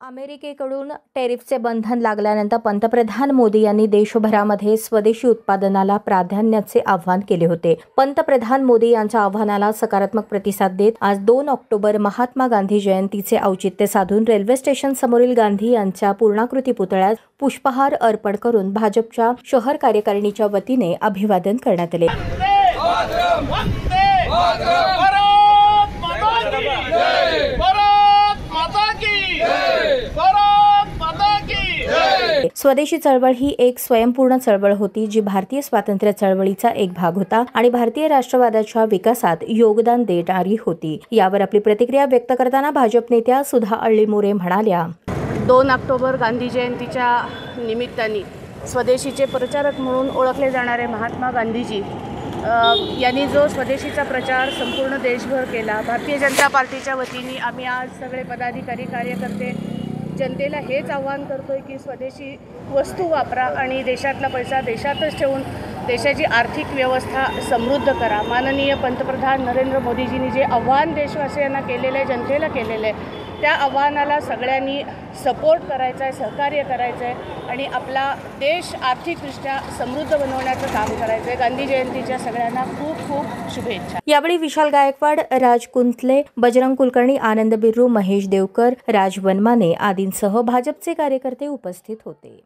अमेरिकेकडून टेरिफचे बंधन लागल्यानंतर पंतप्रधान मोदी यांनी देशभरामध्ये स्वदेशी उत्पादनाला प्राधान्याचे आवाहन केले होते। पंतप्रधान मोदी यांच्या आवाहनाला सकारात्मक प्रतिसाद देत आज 2 ऑक्टोबर महात्मा गांधी जयंतीचे औचित्य साधून रेल्वे स्टेशन समोरील गांधी यांच्या पूर्णाकृती पुतळ्यास पुष्पहार अर्पण करून भाजपच्या शहर कार्यकारिणीच्या वतीने अभिवादन करण्यात आले। स्वदेशी चळवळ ही एक स्वयंपूर्ण चळवळ होती जी भारतीय स्वातंत्र्य चळवळीचा एक भाग होता आणि भारतीय राष्ट्रवादाच्या विकासात योगदान देणारी होती। यावर आपली प्रतिक्रिया व्यक्त करताना भाजप नेत्या सुधा अळ्ळीमोरे म्हणाल्या, 2 ऑक्टोबर गांधी जयंतीच्या निमित्ताने स्वदेशीचे प्रचारक म्हणून ओळखले जाणारे महात्मा गांधीजी यांनी जो स्वदेशीचा प्रचार संपूर्ण देशभर केला, भारतीय जनता पार्टीच्या वतीने आम्ही आज सगळे पदाधिकारी कार्यकर्ते जनतेला हेच आवाहन करतोय की स्वदेशी वस्तू वापरा आणि देशातला पैसा देशातच ठेवून देशाची आर्थिक व्यवस्था समृद्ध करा। माननीय पंतप्रधान नरेंद्र मोदीजींनी जे आव्हान देशवासियांना केलेलं आहे, जनतेला केलेलं आहे, त्या आव्हानाला सगळ्यांनी सपोर्ट करायचं आहे, सहकार्य करायचं आहे आणि आपला देश आर्थिकदृष्ट्या समृद्ध बनवण्याचं काम करायचं आहे। गांधी जयंतीच्या सगळ्यांना खूप खूप शुभेच्छा। यावेळी विशाल गायकवाड, राज कुंतले, बजरंग कुलकर्णी, आनंद बिर्रू, महेश देवकर, राज वनमाने आदींसह भाजपचे कार्यकर्ते उपस्थित होते।